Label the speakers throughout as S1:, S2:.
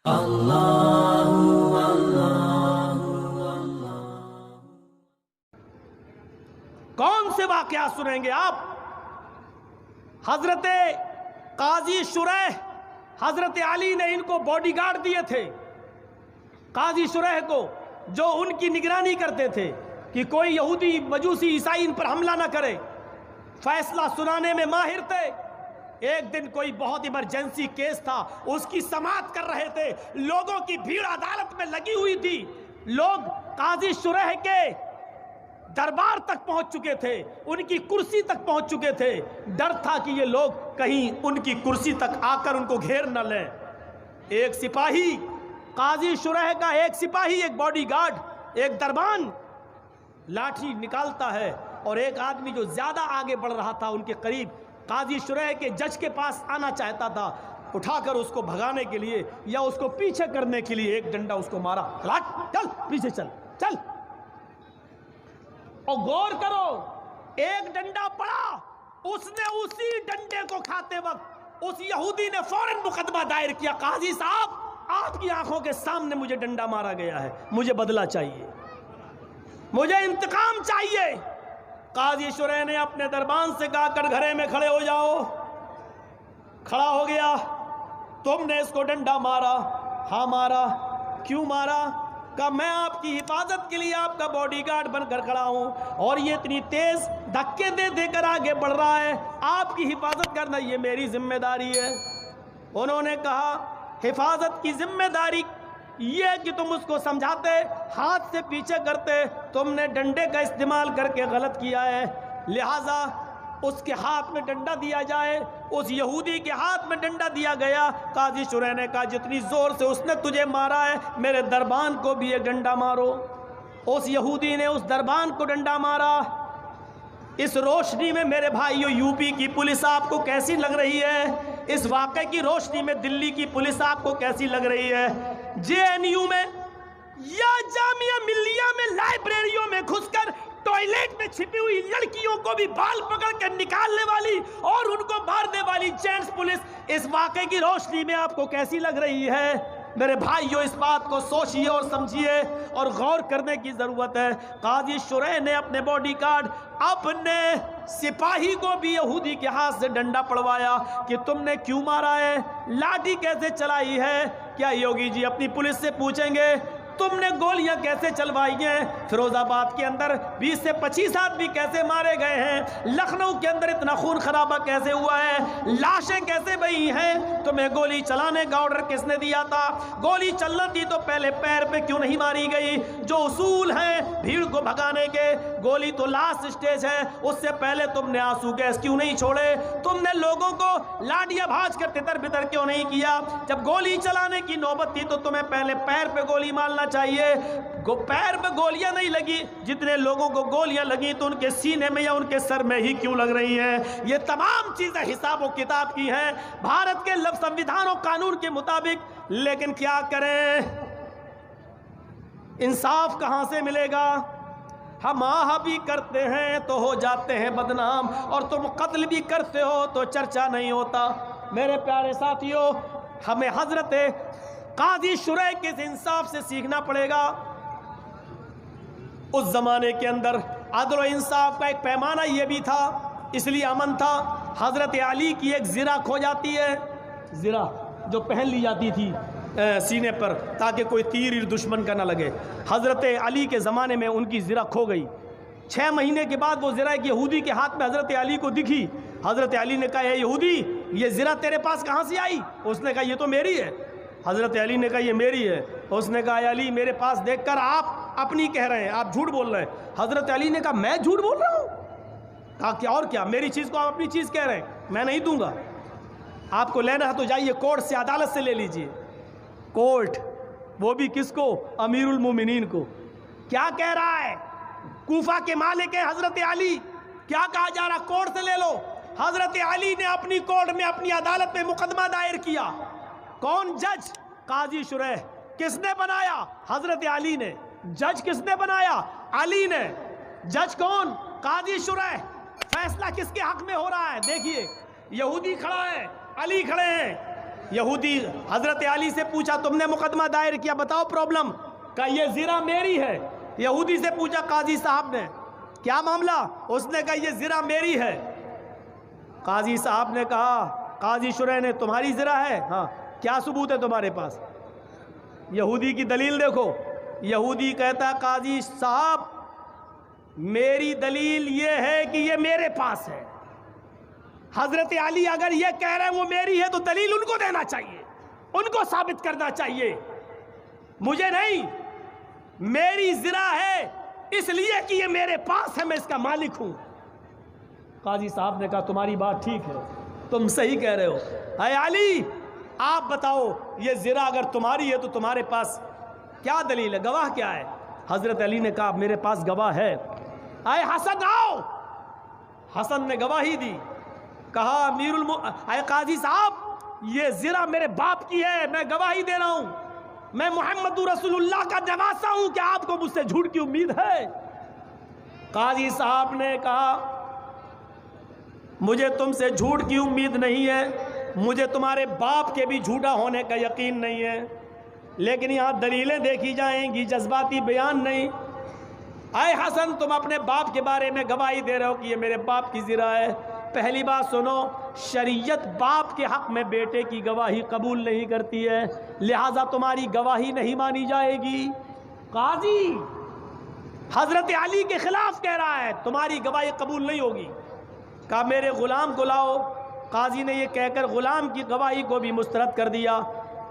S1: کون سے واقعات سنیں گے آپ؟ حضرت قاضی شریح، حضرت علی نے ان کو باڈی گارڈ دیے تھے، قاضی شریح کو، جو ان کی نگرانی کرتے تھے کہ کوئی یہودی مجوسی عیسائی ان پر حملہ نہ کرے، فیصلہ سنانے میں ماہر تھے۔ ایک دن کوئی بہت ایمرجنسی کیس تھا، اس کی سماعت کر رہے تھے، لوگوں کی بھیڑ عدالت میں لگی ہوئی تھی، لوگ قاضی شریح کے دربار تک پہنچ چکے تھے، ان کی کرسی تک پہنچ چکے تھے، ڈر تھا کہ یہ لوگ کہیں ان کی کرسی تک آ کر ان کو گھیر نہ لیں۔ ایک سپاہی، قاضی شریح کا ایک سپاہی، ایک باڈی گارڈ، ایک دربان لاٹھی نکالتا ہے، اور ایک آدمی جو زیادہ آگے بڑھ رہا تھا ان کے قریب، قاضی شریح کے جج کے پاس آنا چاہتا تھا، اٹھا کر اس کو بھگانے کے لیے یا اس کو پیچھے کرنے کے لیے ایک ڈنڈا اس کو مارا، چل پیچھے چل چل۔ اور غور کرو، ایک ڈنڈا پڑا، اس نے اسی ڈنڈے کو کھاتے وقت اس یہودی نے فوراً مقدمہ دائر کیا، قاضی صاحب آپ کی آنکھوں کے سامنے مجھے ڈنڈا مارا گیا ہے، مجھے بدلہ چاہیے، مجھے انتقام چاہیے۔ قاضی شریح نے اپنے دربان سے کہا کر گھرے میں کھڑے ہو جاؤ۔ کھڑا ہو گیا، تم نے اس کو ڈنڈا مارا؟ ہاں مارا۔ کیوں مارا؟ کہ میں آپ کی حفاظت کے لیے آپ کا باڈی گارڈ بن کر کھڑا ہوں، اور یہ اتنی تیز دھکے دے دے کر آگے بڑھ رہا ہے، آپ کی حفاظت کرنا یہ میری ذمہ داری ہے۔ انہوں نے کہا حفاظت کی ذمہ داری یہ کہ تم اس کو سمجھاتے، ہاتھ سے پیچھے کرتے، تم نے ڈنڈے کا استعمال کر کے غلط کیا ہے، لہٰذا اس کے ہاتھ میں ڈنڈا دیا جائے۔ اس یہودی کے ہاتھ میں ڈنڈا دیا گیا۔ قاضی شریح نے کہا جتنی زور سے اس نے تجھے مارا ہے، میرے دربان کو بھی ایک ڈنڈا مارو۔ اس یہودی نے اس دربان کو ڈنڈا مارا۔ اس روشنی میں میرے بھائیو یو پی کی پولیس آپ کو کیسی لگ رہی ہے؟ اس واقعے کی روشنی میں دلی کی پولیس آپ کو کیسی لگ رہی ہے؟ جے این یو میں یا جامعہ ملیہ میں لائبریریوں میں گھس کر ٹوائلٹ میں چھپی ہوئی لڑکیوں کو بھی بال پکڑ کر نکالنے والی اور ان کو مارنے والی جینٹس پولیس اس واقعے کی روشنی میں آپ کو کیسی لگ رہی ہے؟ میرے بھائیو اس بات کو سوچئے اور سمجھیے اور غور کرنے کی ضرورت ہے۔ قاضی شریح نے اپنے باڈی گارڈ، اپنے سپاہی کو بھی یہودی کے ہاتھ سے ڈنڈا پڑوایا کہ تم نے کیوں مارا ہے، لاٹھی کیسے چلائی ہے؟ کیا یوگی جی اپنی پولیس سے پوچھیں گے تم نے گولیاں کیسے چلوائی ہیں؟ فیروز آباد کے اندر 20 سے 25 آدمی کیسے مارے گئے ہیں؟ لکھنؤ کے اندر اتنا خون خرابہ کیسے ہوا ہے؟ لاشیں کیسے بہی ہیں؟ تمہیں گولی چلانے کا آرڈر کس نے دیا تھا؟ گولی چلنا تھی تو پہلے پیر پہ کیوں نہیں ماری گئی؟ جو اصول ہیں بھیڑ کو بھگانے کے، گولی تو لاسٹ سٹیج ہے، اس سے پہلے تم نے آنسو گیس کیوں نہیں چھوڑے؟ تم نے لوگوں کو لاٹیاں بھاج کر تتر بتر کیوں نہیں کیا؟ جب گولی چلانے کی نوبت تھی تو تمہیں پہلے پیر پہ گولی مارنا چاہیے۔ پیر پہ گولیاں نہیں لگی، جتنے لوگوں کو گولیاں لگی تو ان کے سینے میں یا ان کے سر میں ہی کیوں لگ رہی ہیں؟ یہ تمام چیزیں حساب و کتاب کی ہیں بھارت کے سنویدھان و قانون کے مطابق، لیکن کیا کریں؟ انصاف کہاں سے ملے گا؟ ہم آہ بھی کرتے ہیں تو ہو جاتے ہیں بدنام، اور تم قتل بھی کرتے ہو تو چرچا نہیں ہوتا۔ میرے پیارے ساتھیوں، ہمیں حضرت قاضی شریح کے انصاف سے سیکھنا پڑے گا۔ اس زمانے کے اندر عدل و انصاف کا ایک پیمانہ یہ بھی تھا، اس لیے امن تھا۔ حضرت علی کی ایک زرہ کھو جاتی ہے، زرہ جو پہن لی جاتی تھی سینے پر تاکہ کوئی تیر دشمن کا نہ لگے، حضرت علی کے زمانے میں ان کی زرہ کھو گئی۔ 6 مہینے کے بعد وہ زرہ ایک یہودی کے ہاتھ میں حضرت علی کو دکھی۔ حضرت علی نے کہا اے یہودی، یہ زرہ تیرے پاس کہاں سے آئی؟ اس نے کہا یہ تو میری ہے۔ حضرت علی نے کہا یہ میری ہے۔ اس نے کہا اے علی، میرے پاس دیکھ کر آپ اپنی کہہ رہے ہیں، آپ جھوٹ بول رہے ہیں۔ حضرت علی نے کہا میں جھوٹ بول رہا ہوں؟ کہا کہ اور کیا، میری چیز کو آپ اپنی چیز کہہ رہے ہیں، میں نہیں دوں گا۔ آپ کو لینا ہے تو جائیے کورٹ سے، عدالت سے لے لیجئے۔ کورٹ، وہ بھی کس کو؟ امیر المومنین کو۔ کیا کہہ رہا ہے؟ کوفہ کے مالک ہیں حضرت علی، کیا کہا جا رہا؟ کورٹ سے لے لو۔ حضرت علی نے اپنی کورٹ میں، اپنی عدالت میں مقدمہ دائر کیا۔ کون جج؟ قاضی شریح۔ کس نے بنایا؟ حضرت علی نے۔ جج کس نے بنایا؟ علی نے۔ جج کون؟ قاضی شریح۔ فیصلہ کس کے حق میں ہو رہا ہے؟ دیکھیے، یہودی کھڑا ہے، علی کھڑے ہیں، یہودی حضرت علی سے پوچھا تم نے مقدمہ دائر کیا، بتاؤ پرابلم، کہا یہ زرہ میری ہے۔ یہودی سے پوچھا قاضی صاحب نے کیا معاملہ، اس نے کہا یہ زرہ میری ہے۔ قاضی صاحب نے کہا قاضی شرح نے تمہاری زرہ ہے؟ ہاں۔ کیا ثبوت ہے تمہارے پاس؟ یہودی کی دلیل دیکھو۔ یہودی کہتا ہے قاضی صاحب میری دلیل یہ ہے کہ یہ میرے پاس ہے۔ حضرت علی اگر یہ کہہ رہے ہیں وہ میری ہے تو دلیل ان کو دینا چاہیے، ان کو ثابت کرنا چاہیے، مجھے نہیں۔ میری زرہ ہے اس لیے کہ یہ میرے پاس ہے، میں اس کا مالک ہوں۔ قاضی صاحب نے کہا تمہاری بات ٹھیک ہے، تم صحیح کہہ رہے ہو۔ اے علی آپ بتاؤ یہ زرہ اگر تمہاری ہے تو تمہارے پاس کیا دلیل ہے، گواہ کیا ہے؟ حضرت علی نے کہا میرے پاس گواہ ہے۔ اے حسن آؤ۔ حسن نے گواہی دی، کہا اے قاضی صاحب یہ زرہ میرے باپ کی ہے، میں گواہی دے رہا ہوں، میں محمد رسول اللہ کا نواسا ہوں، کہ آپ کو مجھ سے جھوٹ کی امید ہے؟ قاضی صاحب نے کہا مجھے تم سے جھوٹ کی امید نہیں ہے، مجھے تمہارے باپ کے بھی جھوٹا ہونے کا یقین نہیں ہے، لیکن یہاں دلیلیں دیکھی جائیں گی، جذباتی بیان نہیں۔ اے حسن تم اپنے باپ کے بارے میں گواہی دے رہے ہو کہ یہ میرے باپ کی زرہ ہے۔ پہلی بات سنو، شریعت باپ کے حق میں بیٹے کی گواہی قبول نہیں کرتی ہے، لہٰذا تمہاری گواہی نہیں مانی جائے گی۔ قاضی حضرت علی کے خلاف کہہ رہا ہے تمہاری گواہی قبول نہیں ہوگی۔ کہا میرے غلام کو لاؤ۔ قاضی نے یہ کہہ کر غلام کی گواہی کو بھی مسترد کر دیا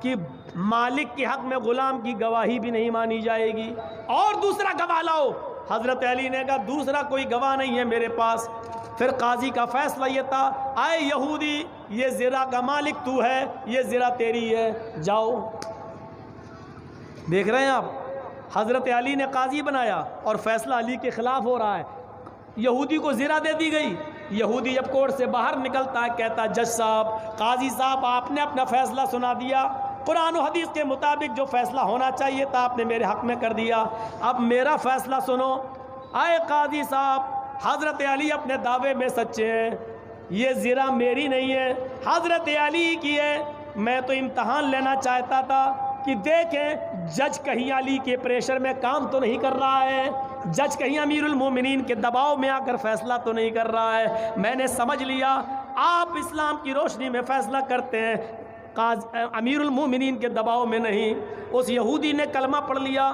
S1: کہ مالک کے حق میں غلام کی گواہی بھی نہیں مانی جائے گی، اور دوسرا گواہ لاؤ۔ حضرت علی نے کہا دوسرا کوئی گواہ نہیں ہے میرے پاس۔ پھر قاضی کا فیصلہ یہ تھا اے یہودی یہ زرہ کا مالک تو ہے، یہ زرہ تیری ہے، جاؤ۔ دیکھ رہے ہیں آپ، حضرت علی نے قاضی بنایا اور فیصلہ علی کے خلاف ہو رہا ہے۔ یہودی کو زرہ دے دی گئی۔ یہودی جب کورٹ سے باہر نکلتا ہے کہتا جج صاحب، قاضی صاحب آپ نے اپنا فیصلہ سنا دیا، قرآن و حدیث کے مطابق جو فیصلہ ہونا چاہیے تھا آپ نے میرے حق میں کر دیا، اب میرا فیصلہ سنو۔ اے قاضی صاحب حضرت علی اپنے دعوے میں سچے ہیں، یہ زرہ میری نہیں ہے، حضرت علی کی ہے۔ میں تو امتحان لینا چاہتا تھا کہ دیکھیں جج کہیں علی کے پریشر میں کام تو نہیں کر رہا ہے، جج کہیں امیر المومنین کے دباؤ میں آ کر فیصلہ تو نہیں کر رہا ہے۔ میں نے سمجھ لیا آپ اسلام کی روشنی میں فیصلہ کرتے ہیں، امیر المومنین کے دباؤ میں نہیں۔ اس یہودی نے کلمہ پڑھ لیا۔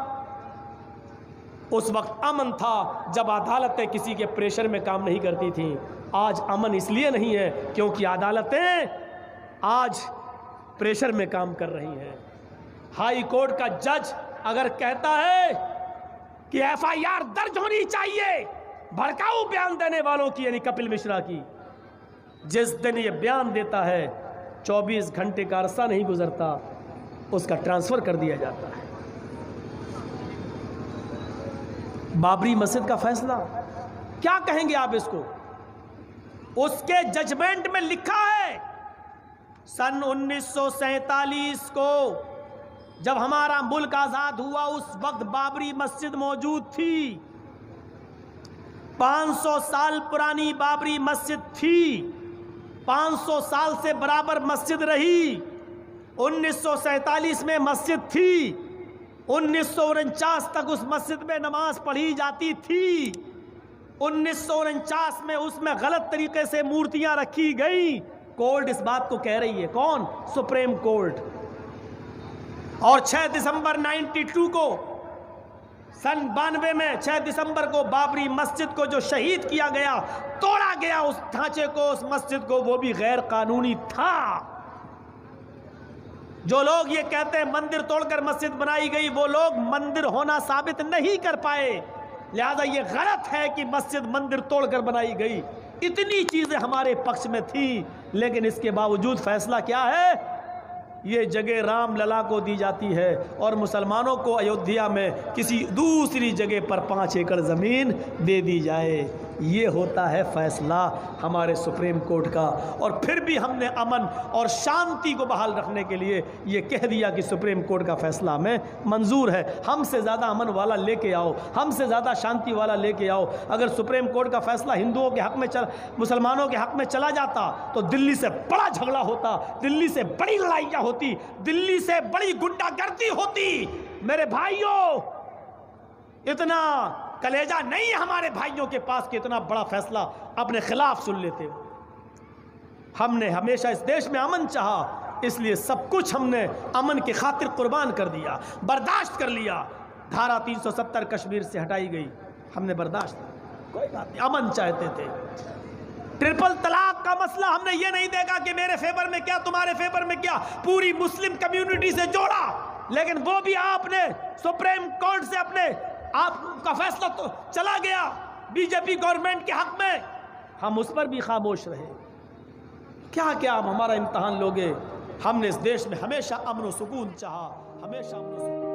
S1: اس وقت امن تھا جب عدالتیں کسی کے پریشر میں کام نہیں کرتی تھیں، آج امن اس لیے نہیں ہے کیونکہ عدالتیں آج پریشر میں کام کر رہی ہیں۔ ہائی کورٹ کا جج اگر کہتا ہے کہ ایف آئی آر درج ہونی چاہیے بھڑکاؤ بیان دینے والوں کی، یعنی کپل مشرا کی، جس دن یہ بیان دیتا ہے 24 گھنٹے کا عرصہ نہیں گزرتا اس کا ٹرانسفر کر دیا جاتا ہے۔ بابری مسجد کا فیصلہ کیا کہیں گے آپ اس کو؟ اس کے ججمنٹ میں لکھا ہے سن 1947 کو جب ہمارا ملک آزاد ہوا اس وقت بابری مسجد موجود تھی، 500 سال پرانی بابری مسجد تھی، 500 سال سے برابر مسجد رہی۔ 1947 میں مسجد تھی، 1949 تک اس مسجد میں نماز پڑھی جاتی تھی۔ 1949 میں اس میں غلط طریقے سے مورتیاں رکھی گئیں۔ کورٹ اس بات کو کہہ رہی ہے، کون؟ Supreme court. اور 6 دسمبر 92 کو، سن 92 میں 6 دسمبر کو بابری مسجد کو جو شہید کیا گیا، توڑا گیا اس ڈھانچے کو، اس مسجد کو، وہ بھی غیر قانونی تھا۔ جو لوگ یہ کہتے ہیں مندر توڑ کر مسجد بنائی گئی، وہ لوگ مندر ہونا ثابت نہیں کر پائے، لہذا یہ غلط ہے کہ مسجد مندر توڑ کر بنائی گئی۔ اتنی چیزیں ہمارے پکش میں تھی، لیکن اس کے باوجود فیصلہ کیا ہے؟ یہ جگہ رام للا کو دی جاتی ہے اور مسلمانوں کو ایودھیا میں کسی دوسری جگہ پر 5 ایکڑ زمین دے دی جائے۔ یہ ہوتا ہے فیصلہ ہمارے سپریم کورٹ کا۔ اور پھر بھی ہم نے امن اور شانتی کو بحال رکھنے کے لیے یہ کہہ دیا کہ سپریم کورٹ کا فیصلہ ہمیں منظور ہے، ہم سے زیادہ امن والا لے کے آؤ، ہم سے زیادہ شانتی والا لے کے آؤ۔ اگر سپریم کورٹ کا فیصلہ ہندوؤں کے حق میں مسلمانوں کے حق میں چلا جاتا تو دلی سے بڑا جھگڑا ہوتا، دلی سے بڑی لڑائیاں ہوتی، دلی سے بڑی گنڈا گردی ہوتی۔ میرے بھائیوں، اتنا کلیجہ نہیں ہے ہمارے بھائیوں کے پاس کہ اتنا بڑا فیصلہ اپنے خلاف سن لیتے۔ ہم نے ہمیشہ اس دیش میں امن چاہا، اس لیے سب کچھ ہم نے امن کی خاطر قربان کر دیا، برداشت کر لیا۔ دھارا 370 کشمیر سے ہٹائی گئی، ہم نے برداشت، کوئی بات نہیں، امن چاہتے تھے۔ ٹرپل طلاق کا مسئلہ ہم نے یہ نہیں دیکھا کہ میرے فیور میں کیا تمہارے فیور میں کیا، پوری مسلم کمیونٹی سے جوڑا، لیکن وہ بھی آپ نے سپریم کورٹ سے آپ کا فیصلہ تو چلا گیا بی جے پی گورنمنٹ کے حق میں، ہم اس پر بھی خاموش رہے۔ کیا کیا آپ ہمارا امتحان لوگے؟ ہم نے اس دیش میں ہمیشہ امن و سکون چاہا، ہمیشہ امن و سکون۔